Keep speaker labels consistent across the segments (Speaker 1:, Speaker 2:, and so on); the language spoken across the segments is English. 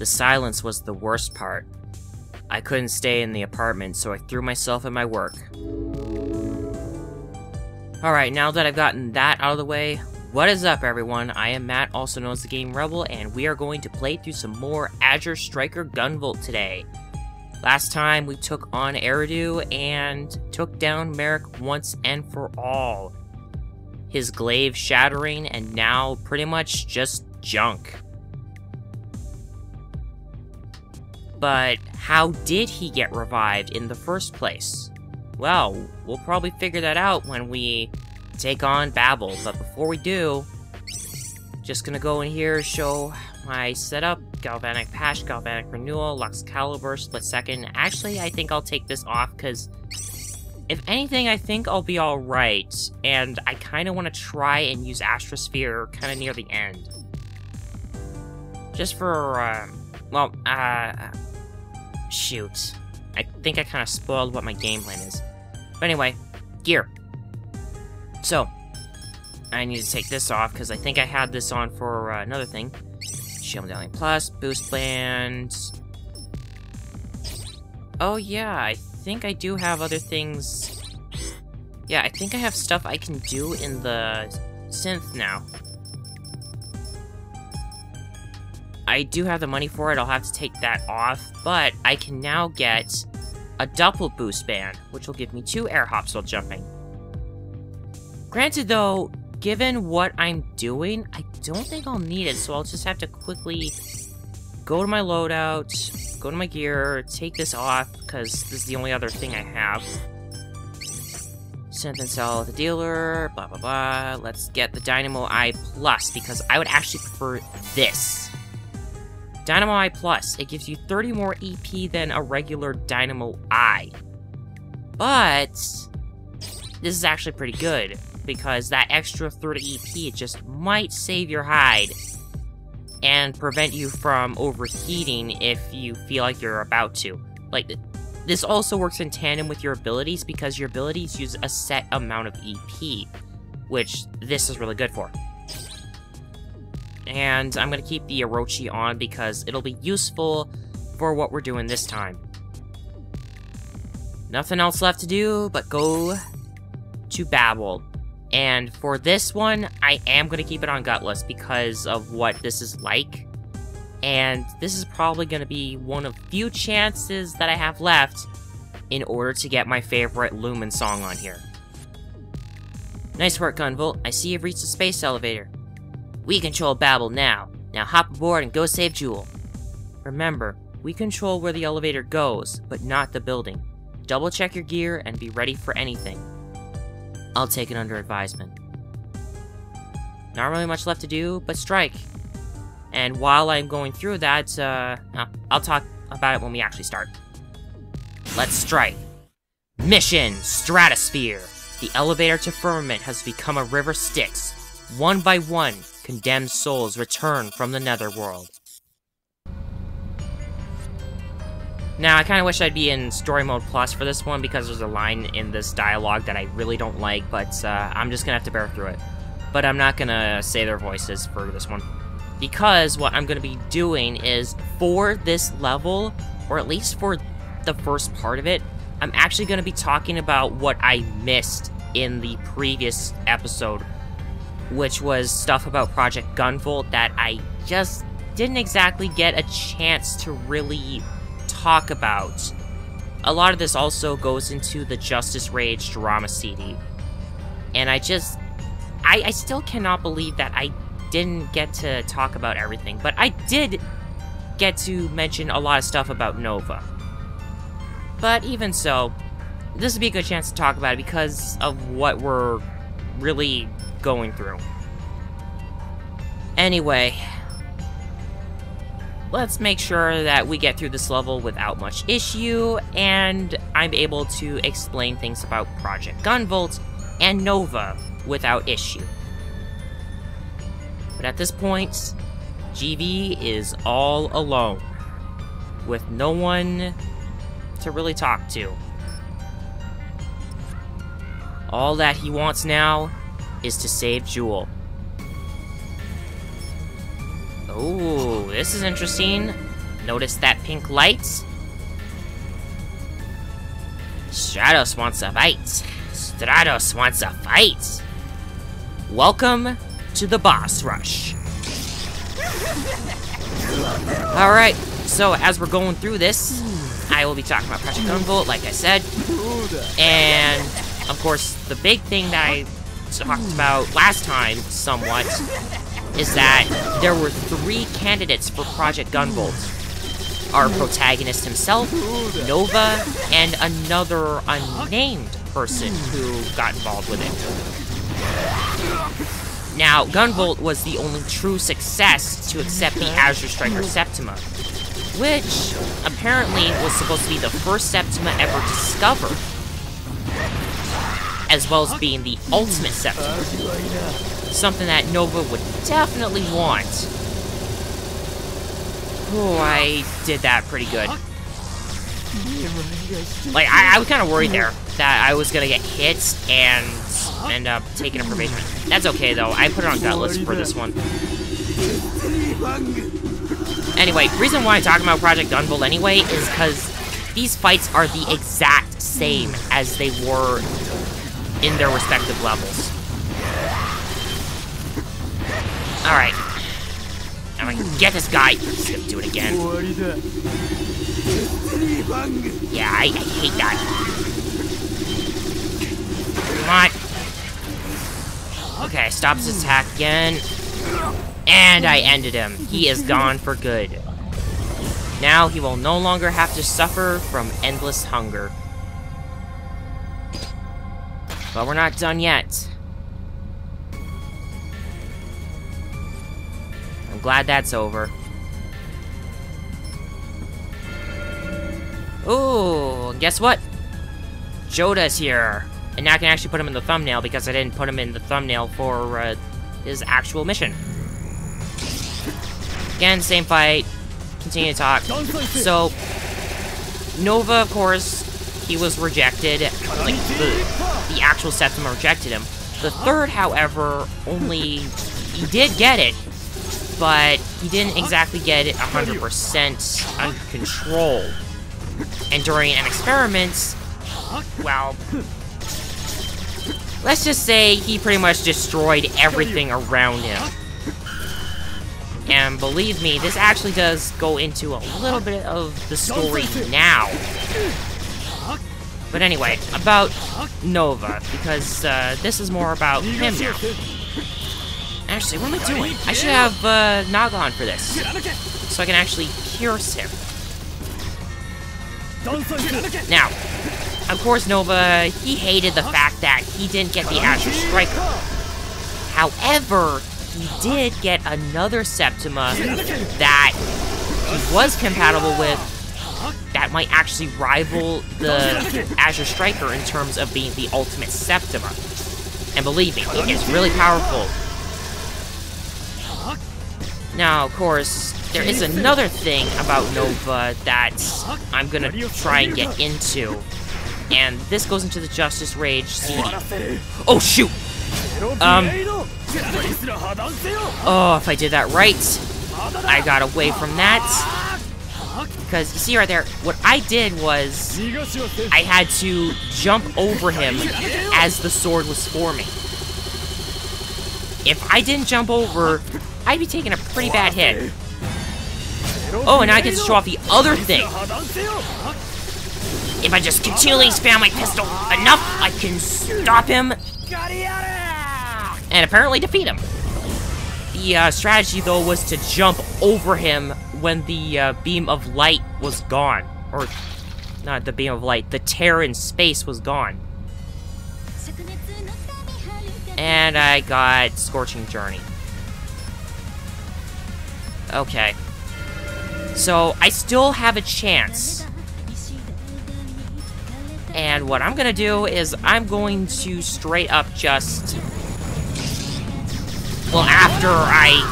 Speaker 1: The silence was the worst part. I couldn't stay in the apartment, so I threw myself at my work. Alright, now that I've gotten that out of the way, what is up everyone? I am Matt, also known as the Game Rebel, and we are going to play through some more Azure Striker Gunvolt today. Last time we took on Eridu and took down Merrick once and for all. His glaive shattering and now pretty much just junk. But how did he get revived in the first place? Well, we'll probably figure that out when we take on Babel, but before we do, just gonna go in here, show my setup, Galvanic Patch, Galvanic Renewal, Lux Caliber, Split Second. Actually, I think I'll take this off, because if anything, I think I'll be alright, and I kind of want to try and use Stratosphere kind of near the end. Just for, shoot. I think I kind of spoiled what my game plan is. But anyway, gear. So, I need to take this off, because I think I had this on for another thing. Shield Medallion Plus, Boost Band. Oh yeah, I think I do have other things. Yeah, I think I have stuff I can do in the synth now. I do have the money for it, I'll have to take that off, but I can now get a double boost band, which will give me 2 air hops while jumping. Granted though, given what I'm doing, I don't think I'll need it, so I'll just have to quickly go to my loadout, go to my gear, take this off, because this is the only other thing I have. Synth and sell at the dealer, blah blah blah. Let's get the Dynamo Eye Plus, because I would actually prefer this. Dynamo Eye Plus, it gives you 30 more EP than a regular Dynamo Eye. But this is actually pretty good, because that extra 30 EP just might save your hide and prevent you from overheating if you feel like you're about to. Like, this also works in tandem with your abilities, because your abilities use a set amount of EP, which this is really good for. And I'm going to keep the Orochi on because it'll be useful for what we're doing this time. Nothing else left to do but go to Babel. And for this one, I am going to keep it on Gutless because of what this is like. And this is probably going to be one of few chances that I have left in order to get my favorite Lumen song on here. Nice work, Gunvolt. I see you've reached the space elevator. We control Babel now. Now hop aboard and go save Jewel. Remember, we control where the elevator goes, but not the building. Double check your gear and be ready for anything. I'll take it under advisement. Not really much left to do, but strike. And while I'm going through that, I'll talk about it when we actually start. Let's strike. Mission Stratosphere. The elevator to firmament has become a river Styx. One by one, condemned souls return from the netherworld. Now, I kind of wish I'd be in Story Mode Plus for this one, because there's a line in this dialogue that I really don't like, but I'm just gonna have to bear through it. But I'm not gonna say their voices for this one, because what I'm gonna be doing is, for this level, or at least for the first part of it, I'm actually gonna be talking about what I missed in the previous episode, which was stuff about Project Gunvolt that I just didn't exactly get a chance to really talk about. A lot of this also goes into the Justice Rage drama CD. And I still cannot believe that I didn't get to talk about everything, but I did get to mention a lot of stuff about Nova. But even so, this would be a good chance to talk about it because of what we're really going through. Anyway, let's make sure that we get through this level without much issue, and I'm able to explain things about Project Gunvolt and Nova without issue. But at this point, GV is all alone, with no one to really talk to. All that he wants now is to save Jewel. Oh, this is interesting. Notice that pink light? Stratos wants a fight. Stratos wants a fight. Welcome to the boss rush. Alright, so as we're going through this, I will be talking about Project Gunvolt, like I said. And, of course, the big thing that I talked about last time, somewhat, is that there were 3 candidates for Project Gunvolt. Our protagonist himself, Nova, and another unnamed person who got involved with it. Now, Gunvolt was the only true success to accept the Azure Striker Septima, which apparently was supposed to be the first Septima ever discovered, as well as being the ultimate Septima. Something that Nova would definitely want. Oh, I did that pretty good. Like, I was kind of worried there that I was gonna get hit and end up taking a probation. That's okay, though. I put it on gutless for this one. Anyway, reason why I'm talking about Project Gunvolt anyway is because these fights are the exact same as they were in their respective levels. Alright. Now I can get this guy. He's gonna do it again. Yeah, I hate that. Come on. Okay, stop his attack again. And I ended him. He is gone for good. Now he will no longer have to suffer from endless hunger. But we're not done yet. I'm glad that's over. Ooh, guess what? Joda's here. And now I can actually put him in the thumbnail because I didn't put him in the thumbnail for his actual mission. Again, same fight. Continue to talk. So, Nova, of course, he was rejected. Like, the actual Septima rejected him. The third, however, he did get it, but he didn't exactly get it 100% under control. And during an experiment, well, let's just say he pretty much destroyed everything around him. And believe me, this actually does go into a little bit of the story now. But anyway, about Nova, because this is more about him now. Actually, what am I doing? I should have Naga on for this, so I can actually pierce him. Now, of course, Nova, he hated the fact that he didn't get the Azure Striker. However, he did get another Septima that he was compatible with that might actually rival the Azure Striker in terms of being the ultimate Septima. And believe me, it is really powerful. Now, of course, there is another thing about Nova that I'm gonna try and get into. And this goes into the Justice Rage CD. Oh, shoot! Oh, if I did that right, I got away from that. Because, you see right there, what I did was, I had to jump over him as the sword was forming. If I didn't jump over, I'd be taking a pretty bad hit. Oh, and I get to show off the other thing. If I just continually spam my pistol enough, I can stop him. And apparently defeat him. The strategy, though, was to jump over him when the beam of light was gone. Or, not the beam of light, the tear in space was gone. And I got Scorching Journey. Okay. So, I still have a chance. And what I'm gonna do is I'm going to straight up just... Well, after I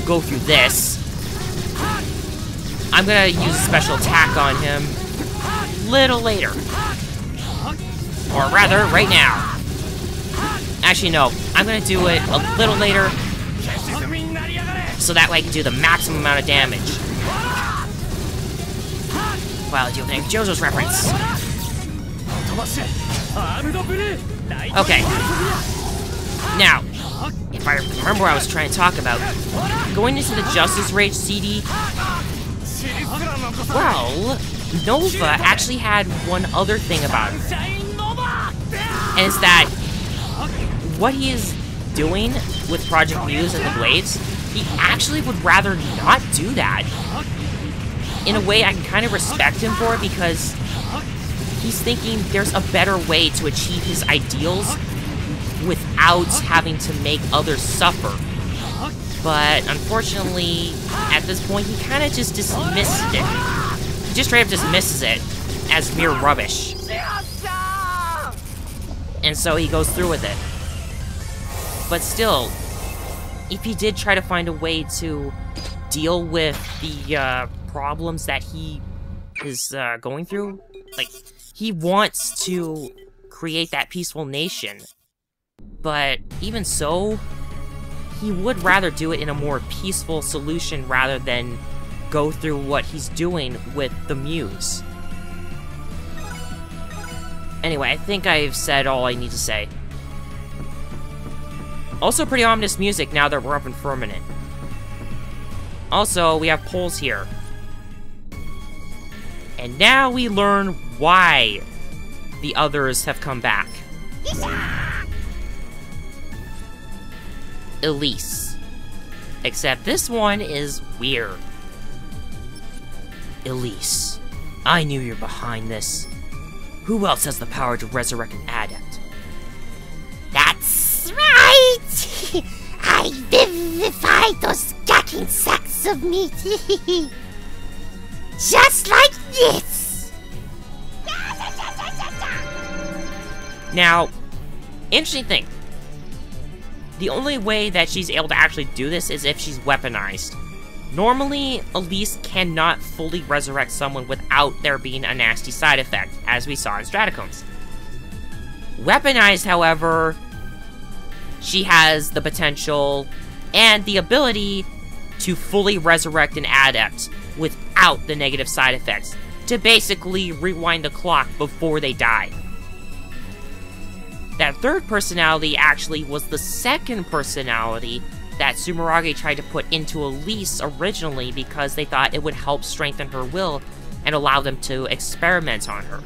Speaker 1: go through this, I'm gonna use a special attack on him a little later. Or rather, right now. Actually, no. I'm gonna do it a little later, so that way I can do the maximum amount of damage. Well, do you think JoJo's reference? Okay. Now, if I remember what I was trying to talk about, going into the Justice Rage CD, well, Nova actually had one other thing about him. And it's that what he is doing with Project Muse and the Blades, he actually would rather not do that. In a way, I can kind of respect him for it because he's thinking there's a better way to achieve his ideals without having to make others suffer. But unfortunately, at this point, he kind of just dismisses it. He just straight up dismisses it as mere rubbish. And so he goes through with it. But still, if he did try to find a way to deal with the problems that he is going through, like, he wants to create that peaceful nation. But even so, he would rather do it in a more peaceful solution rather than go through what he's doing with the Muse. Anyway, I think I've said all I need to say. Also pretty ominous music now that we're up in Firmament. Also, we have polls here. And now we learn why the others have come back. Elise. Except this one is weird. Elise, I knew you're behind this. Who else has the power to resurrect an adept?
Speaker 2: That's right! I vivify those gacking sacks of meat. Just like this!
Speaker 1: Now, interesting thing. The only way that she's able to actually do this is if she's weaponized. Normally, Elise cannot fully resurrect someone without there being a nasty side effect, as we saw in Stratacoms. Weaponized, however, she has the potential and the ability to fully resurrect an adept without the negative side effects, to basically rewind the clock before they die. That third personality actually was the second personality that Sumeragi tried to put into Elise originally because they thought it would help strengthen her will and allow them to experiment on her.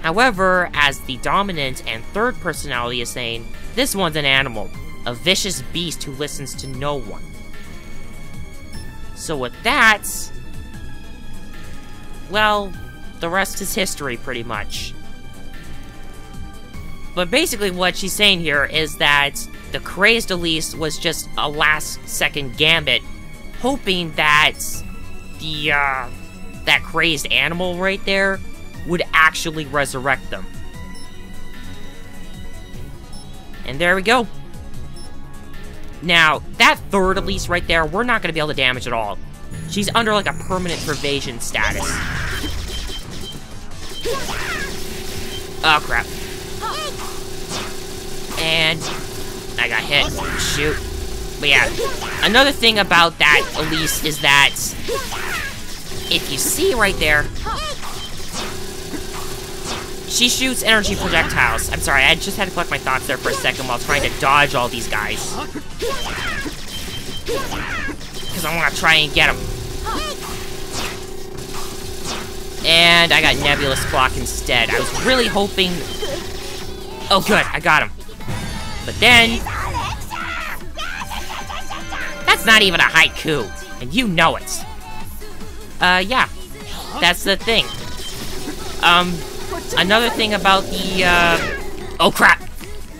Speaker 1: However, as the dominant and third personality is saying, this one's an animal, a vicious beast who listens to no one. So with that, well, the rest is history pretty much. But basically what she's saying here is that the crazed Elise was just a last-second gambit, hoping that the, that crazed animal right there would actually resurrect them. And there we go. Now, that third Elise right there, we're not going to be able to damage at all. She's under, like, a permanent pervasion status. Oh, crap. And I got hit. Shoot. But yeah, another thing about that Elise is that if you see right there, she shoots energy projectiles. I'm sorry, I just had to collect my thoughts there for a second while trying to dodge all these guys. Because I want to try and get them. And I got Nebulous Clock instead. I was really hoping... Oh good, I got him. But then... That's not even a haiku, and you know it. Yeah. That's the thing. Another thing about the, oh crap!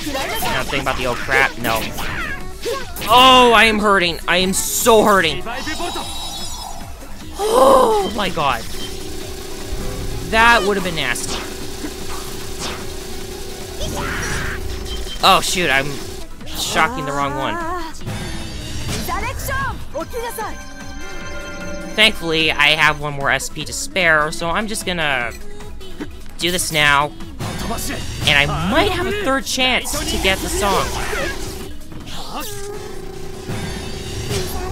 Speaker 1: Another thing about the oh crap, no. Oh, I am hurting. I am so hurting. Oh my god. That would have been nasty. Oh shoot, I'm shocking the wrong one. Thankfully, I have one more SP to spare, so I'm just gonna do this now. And I might have a third chance to get the song.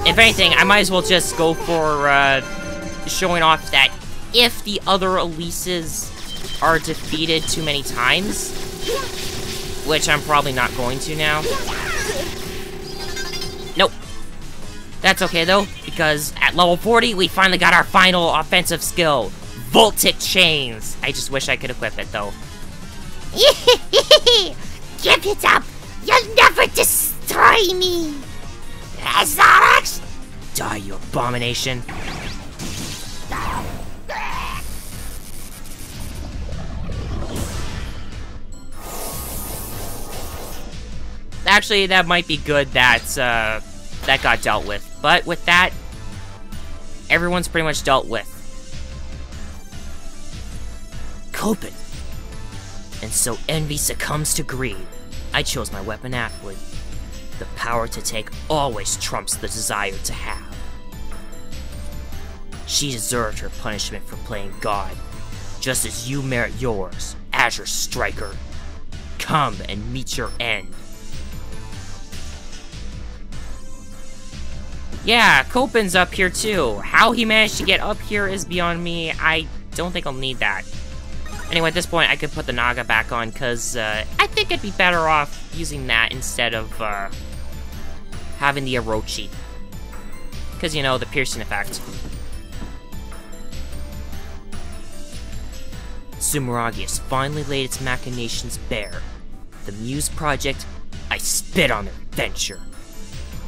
Speaker 1: If anything, I might as well just go for showing off that if the other Elises are defeated too many times, which I'm probably not going to now. Nope. That's okay though, because at level 40, we finally got our final offensive skill, Voltic Chains. I just wish I could equip it though.
Speaker 2: Give it up! You'll never destroy me! Azarax!
Speaker 1: Die, you abomination. Actually, that might be good that, that got dealt with. But with that, everyone's pretty much dealt with. Copen. And so envy succumbs to greed. I chose my weapon aptly. The power to take always trumps the desire to have. She deserved her punishment for playing God, just as you merit yours, Azure Striker. Come and meet your end. Yeah, Copen's up here too. How he managed to get up here is beyond me. I don't think I'll need that. Anyway, at this point, I could put the Naga back on, because I think I'd be better off using that instead of having the Orochi. Because, you know, the piercing effect. Sumeragi has finally laid its machinations bare. The Muse Project, I spit on their venture.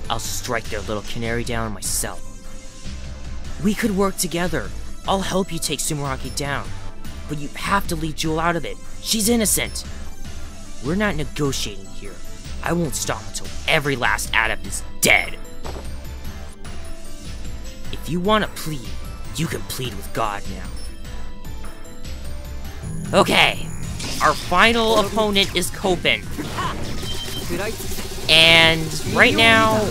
Speaker 1: I'll strike their little canary down myself. We could work together. I'll help you take Sumeragi down. But you have to leave Jewel out of it. She's innocent. We're not negotiating here. I won't stop until every last adept is dead. If you want to plead, you can plead with God now. Okay, our final opponent is Copen. And right now,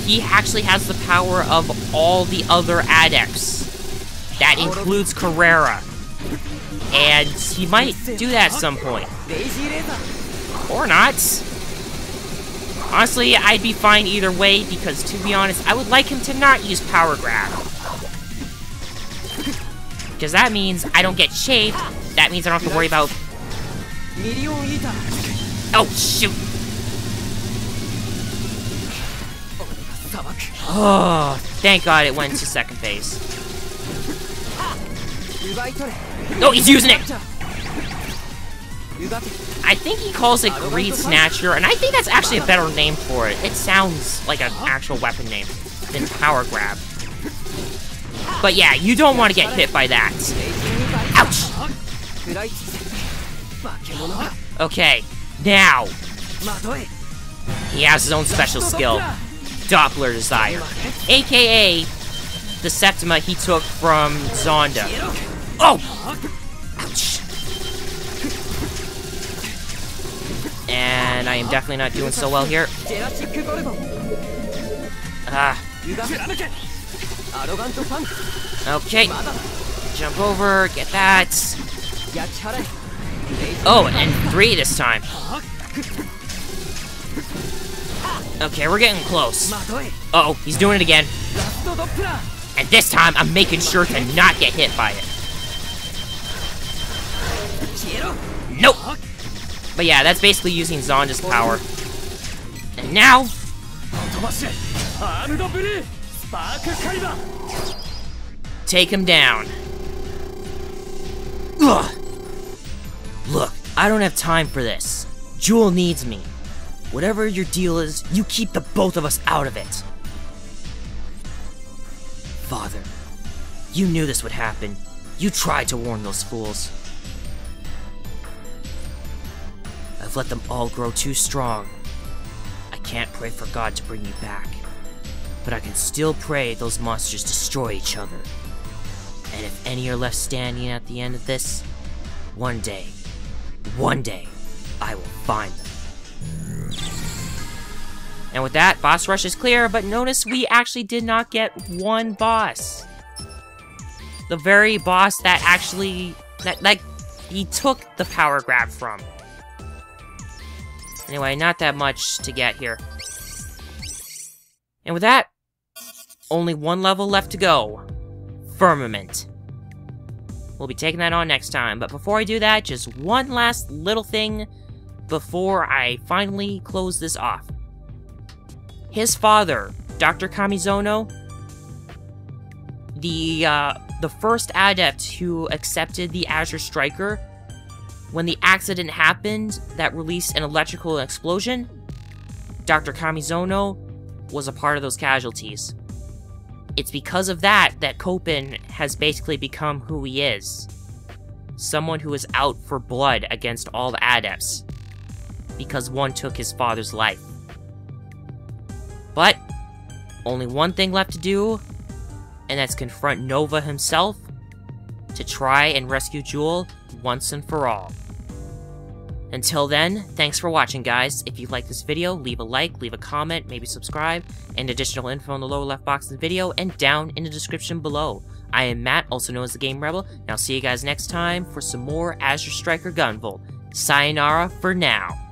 Speaker 1: he actually has the power of all the other adepts. That includes Carrera. And he might do that at some point. Or not. Honestly, I'd be fine either way, because to be honest, I would like him to not use Power Grab. Because that means I don't get shaved. That means I don't have to worry about... Oh, shoot! Oh, thank God it went to second phase. No, he's using it! I think he calls it Greed Snatcher, and I think that's actually a better name for it. It sounds like an actual weapon name than Power Grab. But yeah, you don't want to get hit by that. Ouch! Okay, now, he has his own special skill, Doppler Desire, aka the Septima he took from Zonda. Oh! Ouch! And I am definitely not doing so well here. Okay. Jump over, get that. Oh, and 3 this time. Okay, we're getting close. Uh-oh, he's doing it again. And this time, I'm making sure to not get hit by it. Nope. But yeah, that's basically using Zonda's power. And now... take him down. Ugh. Look, I don't have time for this. Jewel needs me. Whatever your deal is, you keep the both of us out of it. Father, you knew this would happen. You tried to warn those fools. I've let them all grow too strong. I can't pray for God to bring you back. But I can still pray those monsters destroy each other. And if any are left standing at the end of this, one day, I will find them. And with that, boss rush is clear, but notice we actually did not get one boss. The very boss that actually, that he took the power grab from. Anyway, not that much to get here. And with that, only one level left to go. Firmament. We'll be taking that on next time. But before I do that, just one last little thing before I finally close this off. His father, Dr. Kamizono, the first adept who accepted the Azure Striker, when the accident happened that released an electrical explosion, Dr. Kamizono was a part of those casualties. It's because of that that Copen has basically become who he is. Someone who is out for blood against all the adepts, because one took his father's life. But, only one thing left to do, and that's confront Nova himself to try and rescue Jewel once and for all. Until then, thanks for watching, guys. If you like this video, leave a like, leave a comment, maybe subscribe, and additional info in the lower left box of the video and down in the description below. I am Matt, also known as the Game Rebel, and I'll see you guys next time for some more Azure Striker Gunvolt. Sayonara for now.